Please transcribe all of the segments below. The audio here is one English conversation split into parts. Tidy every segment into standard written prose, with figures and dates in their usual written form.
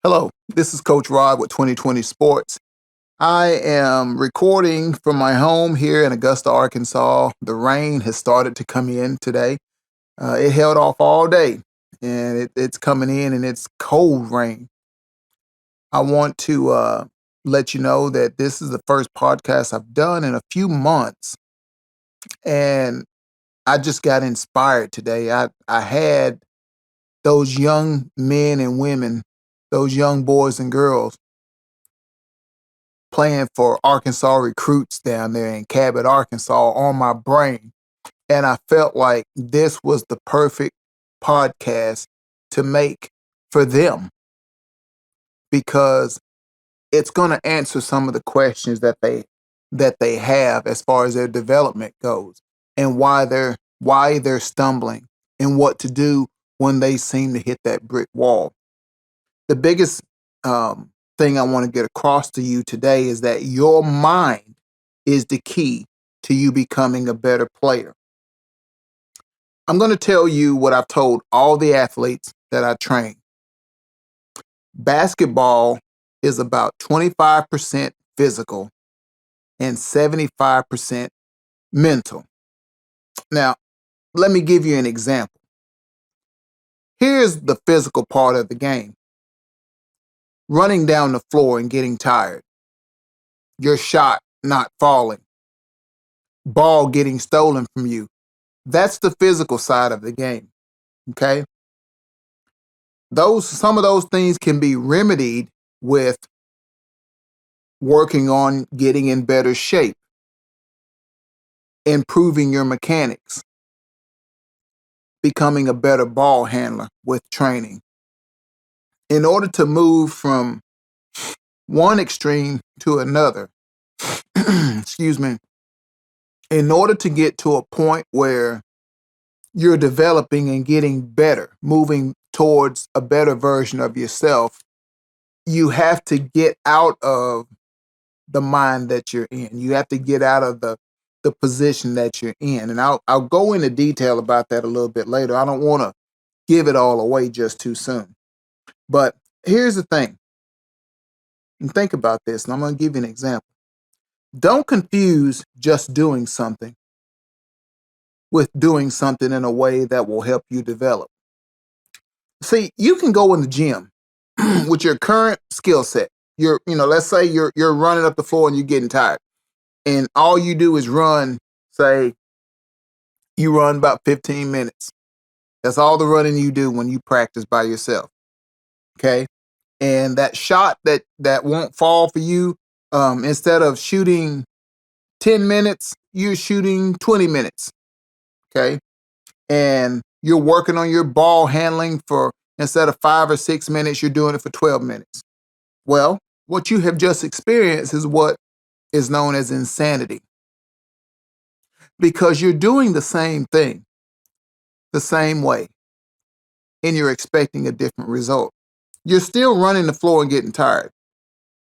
Hello, this is Coach Rod with 2020 Sports. I am recording from my home here in Augusta, Arkansas. The rain has started to come in today. It held off all day and it's coming in and it's cold rain. I want to let you know that this is the first podcast I've done in a few months. And I just got inspired today. I had those young men and women, those young boys and girls playing for Arkansas recruits down there in Cabot, Arkansas on my brain. And I felt like this was the perfect podcast to make for them because it's going to answer some of the questions that they have as far as their development goes and why they're stumbling and what to do when they seem to hit that brick wall. The biggest thing I want to get across to you today is that your mind is the key to you becoming a better player. I'm going to tell you what I've told all the athletes that I train. Basketball is about 25% physical and 75% mental. Now, let me give you an example. Here's the physical part of the game. Running down the floor and getting tired. Your shot not falling. Ball getting stolen from you. That's the physical side of the game. Okay? Some of those things can be remedied with working on getting in better shape, improving your mechanics, becoming a better ball handler with training. In order to move from one extreme to another, excuse me, in order to get to a point where you're developing and getting better, moving towards a better version of yourself, you have to get out of the mind that you're in. You have to get out of the position that you're in. And I'll go into detail about that a little bit later. I don't want to give it all away just too soon. But here's the thing. And think about this, and I'm going to give you an example. Don't confuse just doing something with doing something in a way that will help you develop. See, you can go in the gym with your current skill set. Let's say you're running up the floor and you're getting tired. And all you do is run, say you run about 15 minutes. That's all the running you do when you practice by yourself. Okay? And that shot that won't fall for you, instead of shooting 10 minutes, you're shooting 20 minutes. Okay? And you're working on your ball handling for instead of 5 or 6 minutes, you're doing it for 12 minutes. Well, what you have just experienced is what is known as insanity. Because you're doing the same thing the same way and you're expecting a different result. You're still running the floor and getting tired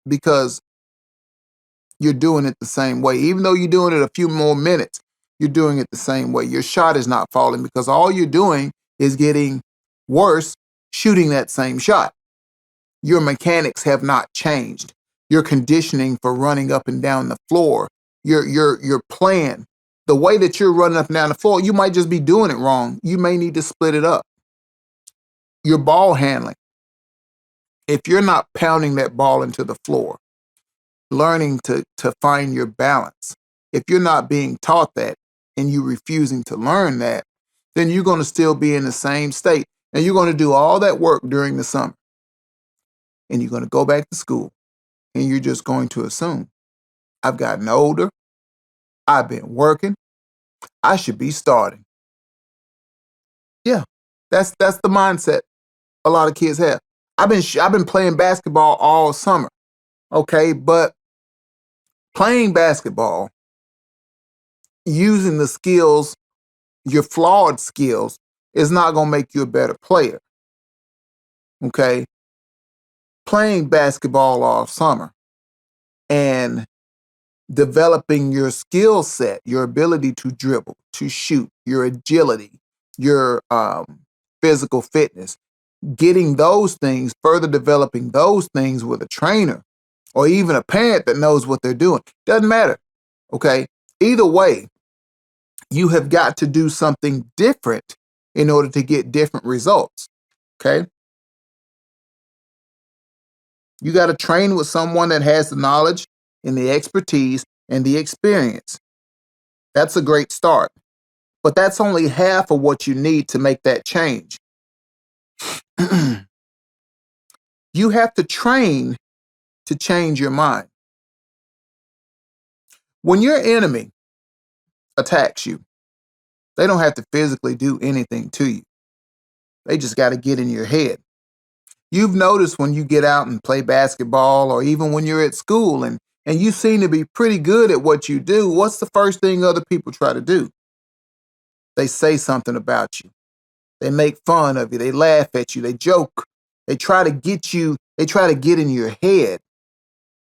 because you're doing it the same way. Even though you're doing it a few more minutes, you're doing it the same way. Your shot is not falling because all you're doing is getting worse shooting that same shot. Your mechanics have not changed. Your conditioning for running up and down the floor, your plan, the way that you're running up and down the floor, you might just be doing it wrong. You may need to split it up. Your ball handling. If you're not pounding that ball into the floor, learning to find your balance, if you're not being taught that and you refusing to learn that, then you're going to still be in the same state. And you're going to do all that work during the summer. And you're going to go back to school and you're just going to assume, I've gotten older. I've been working. I should be starting. Yeah, that's the mindset a lot of kids have. I've been playing basketball all summer. Okay, but playing basketball, using the skills, your flawed skills, is not going to make you a better player. Okay, playing basketball all summer and developing your skill set, your ability to dribble, to shoot, your agility, your physical fitness. getting those things, further developing those things with a trainer or even a parent that knows what they're doing. Doesn't matter. Okay. Either way, you have got to do something different in order to get different results. Okay. You got to train with someone that has the knowledge and the expertise and the experience. That's a great start. But that's only half of what you need to make that change. You have to train to change your mind. When your enemy attacks you, they don't have to physically do anything to you. They just got to get in your head. You've noticed when you get out and play basketball or even when you're at school and you seem to be pretty good at what you do, what's the first thing other people try to do? They say something about you. They make fun of you. They laugh at you. They joke. They try to get you, they try to get in your head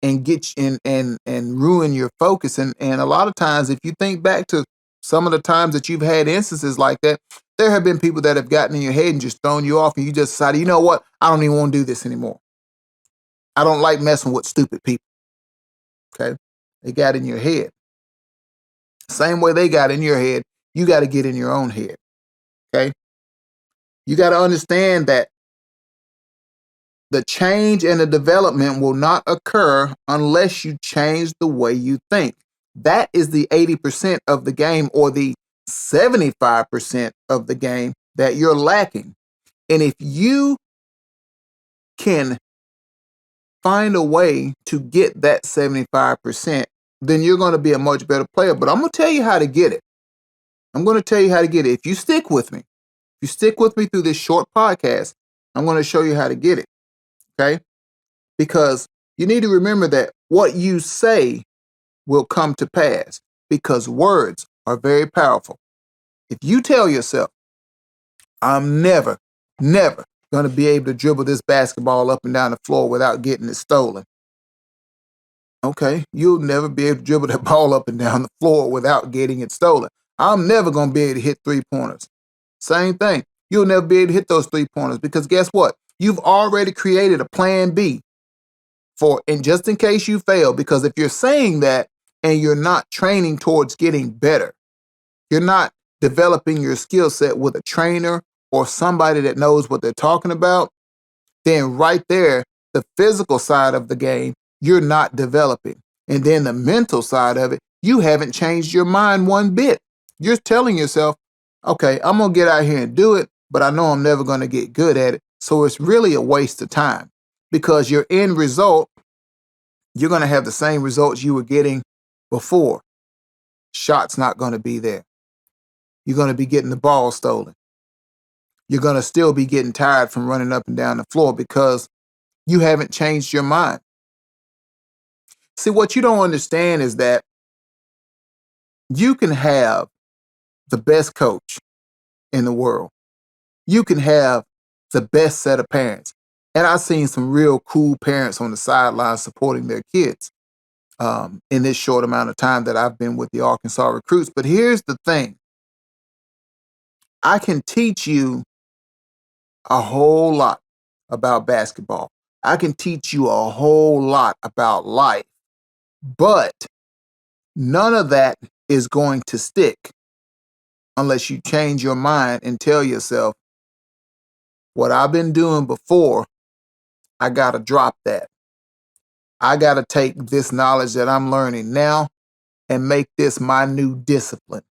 and get you and ruin your focus. And a lot of times, if you think back to some of the times that you've had instances like that, there have been people that have gotten in your head and just thrown you off, and you just decided, you know what? I don't even want to do this anymore. I don't like messing with stupid people. Okay. They got in your head. Same way they got in your head, you got to get in your own head. Okay. You got to understand that the change and the development will not occur unless you change the way you think. That is the 80% of the game, or the 75% of the game that you're lacking. And if you can find a way to get that 75%, then you're going to be a much better player. But I'm going to tell you how to get it. I'm going to tell you how to get it. If you stick with me, through this short podcast, I'm going to show you how to get it. Okay? Because you need to remember that what you say will come to pass, because words are very powerful. If you tell yourself, I'm never going to be able to dribble this basketball up and down the floor without getting it stolen. Okay, you'll never be able to dribble that ball up and down the floor without getting it stolen. I'm never going to be able to hit 3-pointers. Same thing. You'll never be able to hit those 3-pointers because guess what? You've already created a plan B and just in case you fail, because if you're saying that and you're not training towards getting better, you're not developing your skill set with a trainer or somebody that knows what they're talking about, then right there, the physical side of the game, you're not developing. And then the mental side of it, you haven't changed your mind one bit. You're telling yourself, okay, I'm going to get out here and do it, but I know I'm never going to get good at it. So it's really a waste of time because your end result, you're going to have the same results you were getting before. Shot's not going to be there. You're going to be getting the ball stolen. You're going to still be getting tired from running up and down the floor because you haven't changed your mind. See, what you don't understand is that you can have the best coach in the world. You can have the best set of parents. And I've seen some real cool parents on the sidelines supporting their kids in this short amount of time that I've been with the Arkansas recruits. But here's the thing. I can teach you a whole lot about basketball. I can teach you a whole lot about life. But none of that is going to stick unless you change your mind and tell yourself, what I've been doing before, I got to drop that. I got to take this knowledge that I'm learning now and make this my new discipline.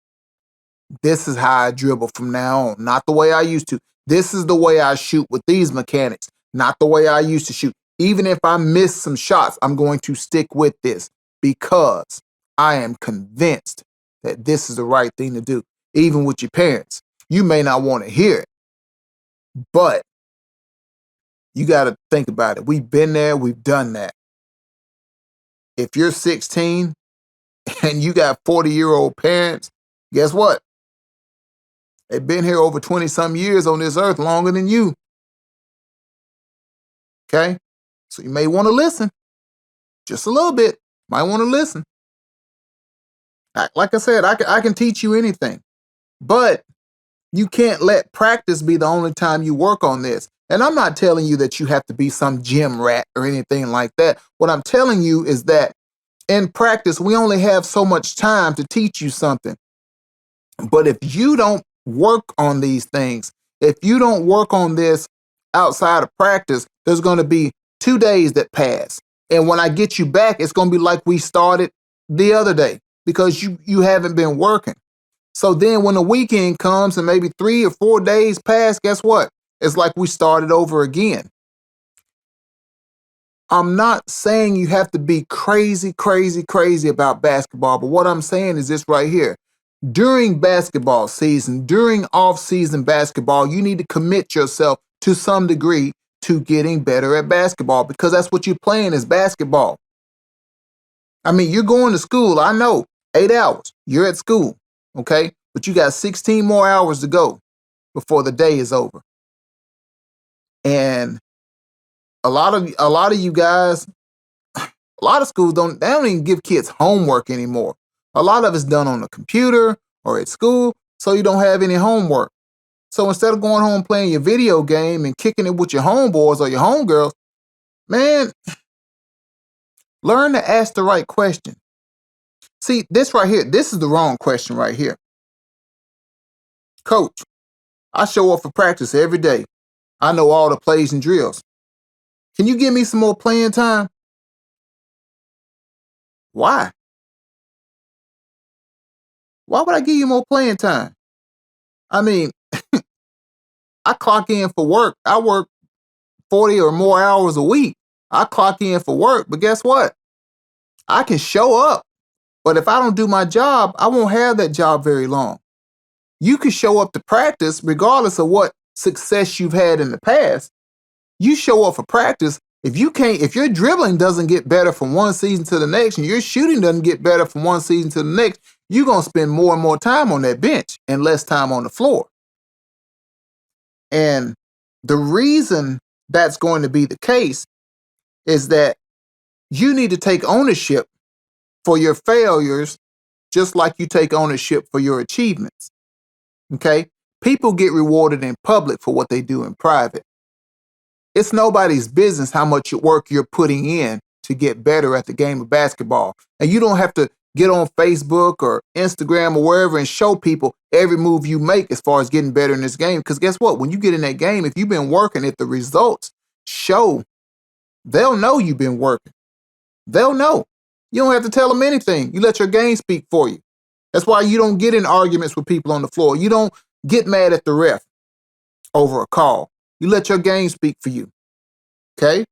This is how I dribble from now on, not the way I used to. This is the way I shoot with these mechanics, not the way I used to shoot. Even if I miss some shots, I'm going to stick with this because I am convinced that this is the right thing to do. Even with your parents, you may not want to hear it, but you got to think about it. We've been there. We've done that. If you're 16 and you got 40-year-old parents, guess what? They've been here over 20-some years on this earth, longer than you. Okay? So you may want to listen. Just a little bit. Might want to listen. Like I said, I can teach you anything. But you can't let practice be the only time you work on this. And I'm not telling you that you have to be some gym rat or anything like that. What I'm telling you is that in practice, we only have so much time to teach you something. But if you don't work on these things, if you don't work on this outside of practice, there's going to be 2 days that pass. And when I get you back, it's going to be like we started the other day because you haven't been working. So then when the weekend comes and maybe 3 or 4 days pass, guess what? It's like we started over again. I'm not saying you have to be crazy, crazy, crazy about basketball, but what I'm saying is this right here. During basketball season, during off-season basketball, you need to commit yourself to some degree to getting better at basketball because that's what you're playing is basketball. I mean, you're going to school, I know, 8 hours. You're at school, okay? But you got 16 more hours to go before the day is over. And a lot of you guys, a lot of schools don't even give kids homework anymore. A lot of it's done on the computer or at school, so you don't have any homework. So instead of going home playing your video game and kicking it with your homeboys or your homegirls, man, learn to ask the right question. See, this right here, this is the wrong question right here. Coach, I show up for practice every day. I know all the plays and drills. Can you give me some more playing time? Why? Why would I give you more playing time? I mean, I clock in for work. I work 40 or more hours a week. I clock in for work, but guess what? I can show up, but if I don't do my job, I won't have that job very long. You can show up to practice regardless of what success you've had in the past. You show up for practice. If your dribbling doesn't get better from one season to the next and your shooting doesn't get better from one season to the next, you're going to spend more and more time on that bench and less time on the floor. And the reason that's going to be the case is that you need to take ownership for your failures just like you take ownership for your achievements. Okay? People get rewarded in public for what they do in private. It's nobody's business how much work you're putting in to get better at the game of basketball. And you don't have to get on Facebook or Instagram or wherever and show people every move you make as far as getting better in this game. Because guess what? When you get in that game, if you've been working, if the results show, they'll know you've been working. They'll know. You don't have to tell them anything. You let your game speak for you. That's why you don't get in arguments with people on the floor. You don't get mad at the ref over a call. You let your game speak for you. Okay?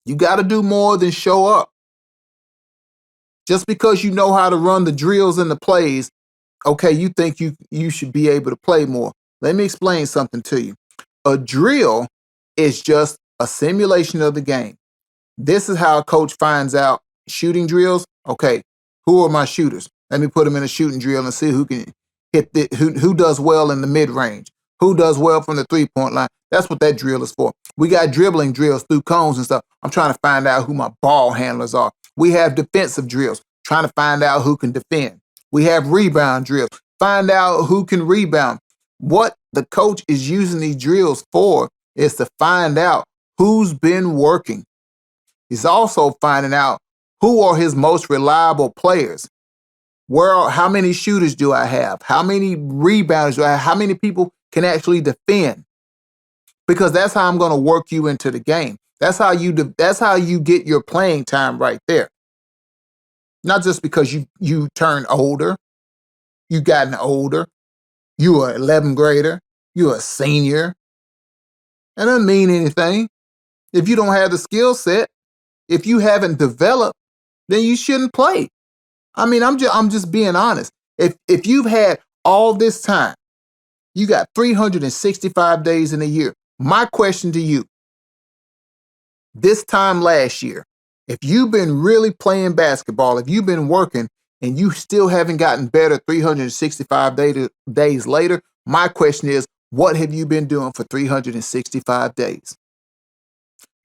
You got to do more than show up. Just because you know how to run the drills and the plays, okay, you think you should be able to play more. Let me explain something to you. A drill is just a simulation of the game. This is how a coach finds out shooting drills. Okay, who are my shooters? Let me put them in a shooting drill and see who can hit who does well in the mid-range, who does well from the three-point line. That's what that drill is for. We got dribbling drills through cones and stuff. I'm trying to find out who my ball handlers are. We have defensive drills, trying to find out who can defend. We have rebound drills, find out who can rebound. What the coach is using these drills for is to find out who's been working. He's also finding out who are his most reliable players. How many shooters do I have? How many rebounders do I have? How many people can actually defend? Because that's how I'm going to work you into the game. That's how you get your playing time right there. Not just because you turn older, you've gotten older, you are an 11th grader, you're a senior. That doesn't mean anything. If you don't have the skill set, if you haven't developed, then you shouldn't play. I mean, I'm just being honest. If you've had all this time, you got 365 days in a year. My question to you, this time last year, if you've been really playing basketball, if you've been working and you still haven't gotten better 365 days later, my question is, what have you been doing for 365 days?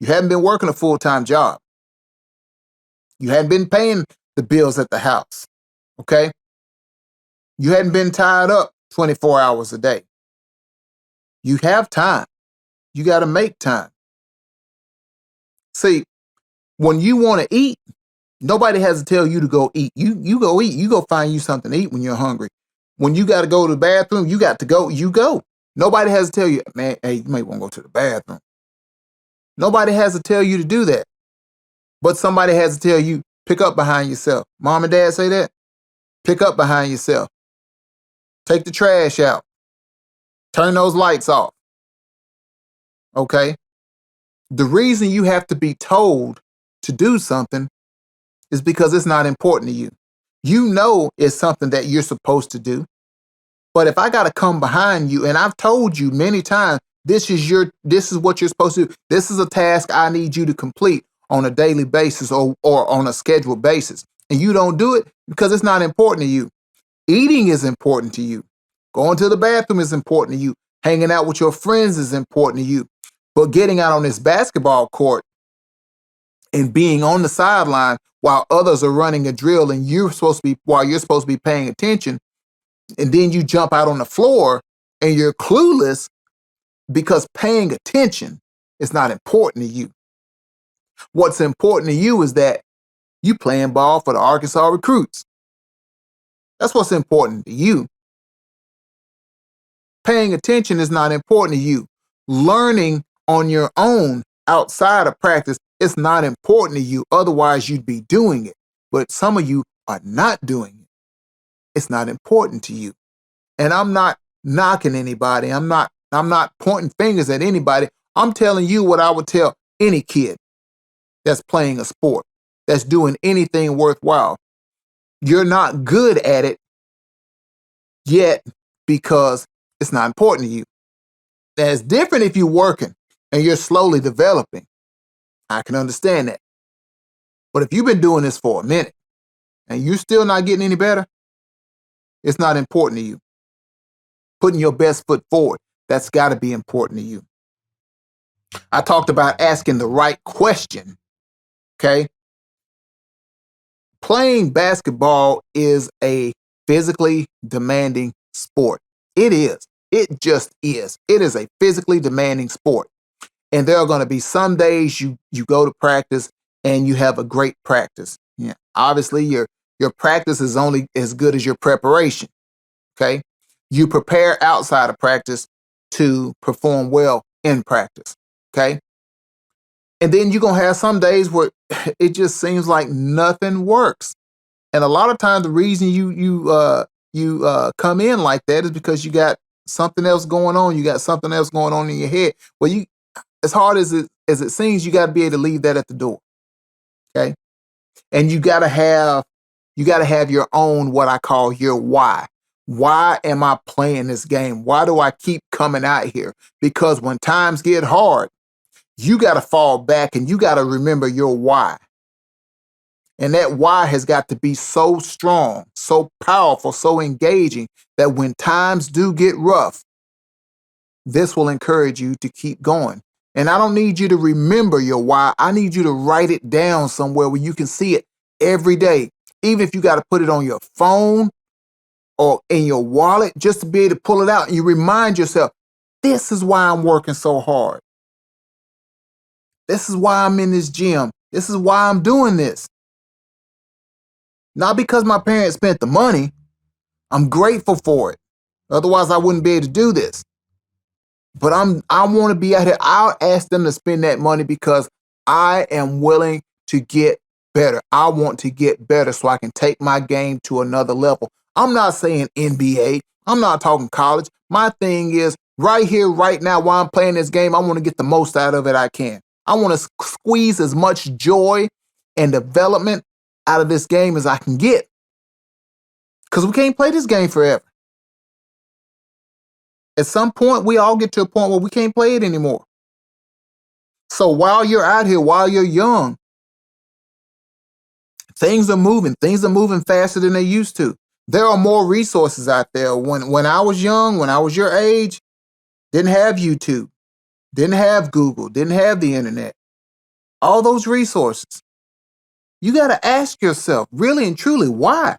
You haven't been working a full-time job. You hadn't been paying the bills at the house, okay? You hadn't been tied up 24 hours a day. You have time. You got to make time. See, when you want to eat, nobody has to tell you to go eat. You go eat. You go find you something to eat when you're hungry. When you got to go to the bathroom, you got to go. You go. Nobody has to tell you, man, hey, you might want to go to the bathroom. Nobody has to tell you to do that. But somebody has to tell you, pick up behind yourself. Mom and dad say that? Pick up behind yourself. Take the trash out. Turn those lights off. Okay? The reason you have to be told to do something is because it's not important to you. You know it's something that you're supposed to do. But if I got to come behind you, and I've told you many times, this is what you're supposed to do. This is a task I need you to complete on a daily basis or on a scheduled basis. And you don't do it because it's not important to you. Eating is important to you. Going to the bathroom is important to you. Hanging out with your friends is important to you. But getting out on this basketball court and being on the sideline while others are running a drill and you're supposed to be paying attention, and then you jump out on the floor and you're clueless because paying attention is not important to you. What's important to you is that you playing ball for the Arkansas Recruits. That's what's important to you. Paying attention is not important to you. Learning on your own outside of practice is not important to you. Otherwise, you'd be doing it. But some of you are not doing it. It's not important to you. And I'm not knocking anybody. I'm not pointing fingers at anybody. I'm telling you what I would tell any kid that's playing a sport, that's doing anything worthwhile. You're not good at it yet because it's not important to you. That's different if you're working and you're slowly developing. I can understand that. But if you've been doing this for a minute and you're still not getting any better, it's not important to you. Putting your best foot forward, that's got to be important to you. I talked about asking the right question, okay? Playing basketball is a physically demanding sport. It is. It just is. It is a physically demanding sport. And there are going to be some days you go to practice and you have a great practice. Yeah. Obviously, your practice is only as good as your preparation, okay? You prepare outside of practice to perform well in practice, okay? And then you're going to have some days where it just seems like nothing works. And a lot of times the reason you come in like that is because you got something else going on. You got something else going on in your head. Well, as hard as it seems, you got to be able to leave that at the door. Okay? And you got to have your own, what I call your why. Why am I playing this game? Why do I keep coming out here? Because when times get hard, you got to fall back and you got to remember your why. And that why has got to be so strong, so powerful, so engaging that when times do get rough, this will encourage you to keep going. And I don't need you to remember your why. I need you to write it down somewhere where you can see it every day. Even if you got to put it on your phone or in your wallet, just to be able to pull it out and you remind yourself, this is why I'm working so hard. This is why I'm in this gym. This is why I'm doing this. Not because my parents spent the money. I'm grateful for it. Otherwise, I wouldn't be able to do this. But I want to be out here. I'll ask them to spend that money because I am willing to get better. I want to get better so I can take my game to another level. I'm not saying NBA. I'm not talking college. My thing is right here, right now, while I'm playing this game, I want to get the most out of it I can. I want to squeeze as much joy and development out of this game as I can get. Because we can't play this game forever. At some point, we all get to a point where we can't play it anymore. So while you're out here, while you're young, things are moving. Things are moving faster than they used to. There are more resources out there. When I was young, when I was your age, didn't have YouTube, didn't have Google, didn't have the internet. All those resources. You got to ask yourself, really and truly, why?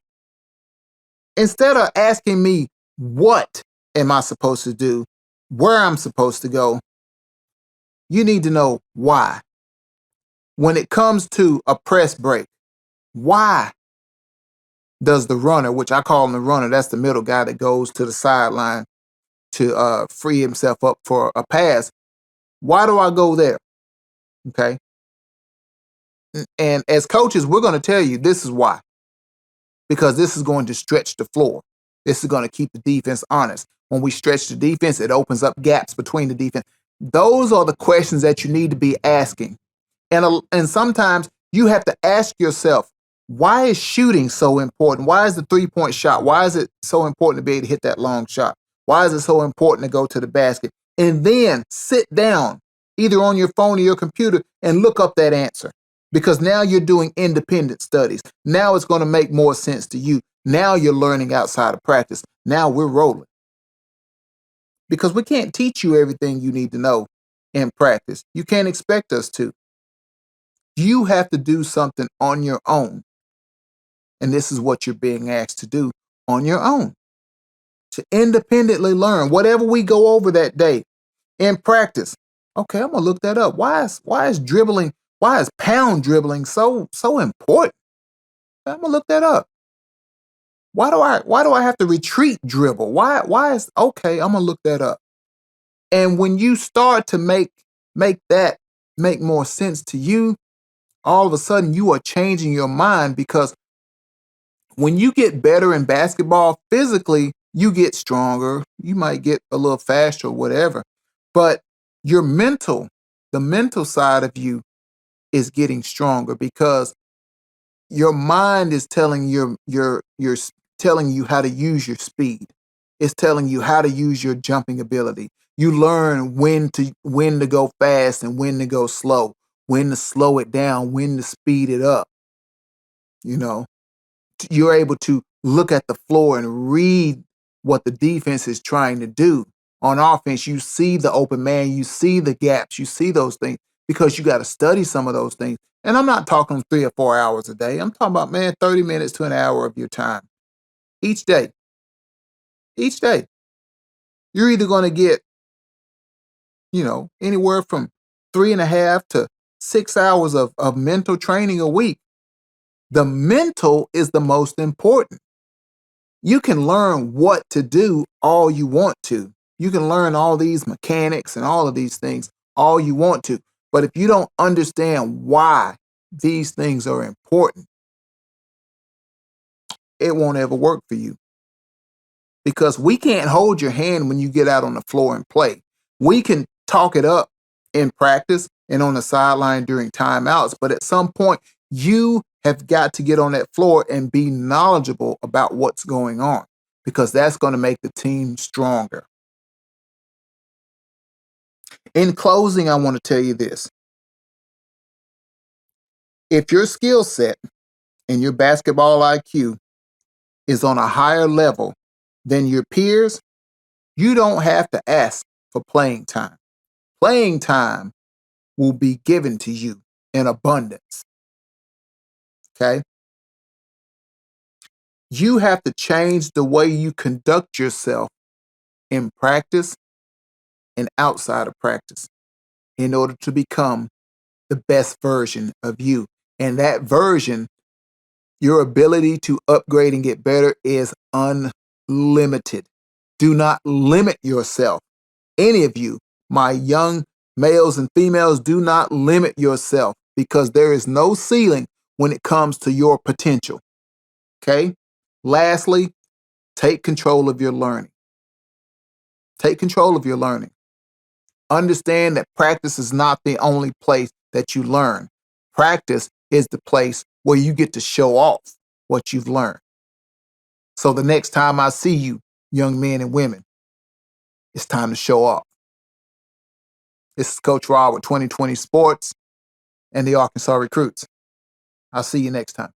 Instead of asking me, what am I supposed to do? Where I'm supposed to go? You need to know why. When it comes to a press break, why does the runner, which I call him the runner, that's the middle guy that goes to the sideline to free himself up for a pass. Why do I go there? Okay. And as coaches, we're going to tell you this is why. Because this is going to stretch the floor. This is going to keep the defense honest. When we stretch the defense, it opens up gaps between the defense. Those are the questions that you need to be asking. And sometimes you have to ask yourself, why is shooting so important? Why is the three-point shot? Why is it so important to be able to hit that long shot? Why is it so important to go to the basket? And then sit down, either on your phone or your computer, and look up that answer. Because now you're doing independent studies. Now it's going to make more sense to you. Now you're learning outside of practice. Now we're rolling. Because we can't teach you everything you need to know in practice. You can't expect us to. You have to do something on your own. And this is what you're being asked to do on your own. To independently learn whatever we go over that day in practice. Okay, I'm gonna look that up. Why is dribbling, why is pound dribbling so important? I'm gonna look that up. Why do I have to retreat dribble? Why is okay, I'm gonna look that up. And when you start to make that make more sense to you, all of a sudden you are changing your mind, because when you get better in basketball physically, you get stronger. You might get a little faster or whatever. But your the mental side of you is getting stronger, because your mind is telling telling you how to use your speed. It's telling you how to use your jumping ability. You learn when to go fast and when to go slow, when to slow it down, when to speed it up. You know, you're able to look at the floor and read what the defense is trying to do. On offense, you see the open man, you see the gaps, you see those things, because you got to study some of those things. And I'm not talking 3 or 4 hours a day. I'm talking about, man, 30 minutes to an hour of your time each day. Each day. You're either going to get, anywhere from 3.5 to 6 hours of mental training a week. The mental is the most important. You can learn what to do all you want to. You can learn all these mechanics and all of these things all you want to. But if you don't understand why these things are important, it won't ever work for you. Because we can't hold your hand when you get out on the floor and play. We can talk it up in practice and on the sideline during timeouts, but at some point, you have got to get on that floor and be knowledgeable about what's going on, because that's going to make the team stronger. In closing, I want to tell you this. If your skill set and your basketball IQ is on a higher level than your peers, you don't have to ask for playing time. Playing time will be given to you in abundance. Okay? You have to change the way you conduct yourself in practice and outside of practice in order to become the best version of you. And that version, your ability to upgrade and get better, is unlimited. Do not limit yourself. Any of you, my young males and females, do not limit yourself, because there is no ceiling when it comes to your potential. Okay? Lastly, take control of your learning. Take control of your learning. Understand that practice is not the only place that you learn. Practice is the place where you get to show off what you've learned. So the next time I see you, young men and women, it's time to show off. This is Coach Rod with 2020 Sports and the Arkansas Recruits. I'll see you next time.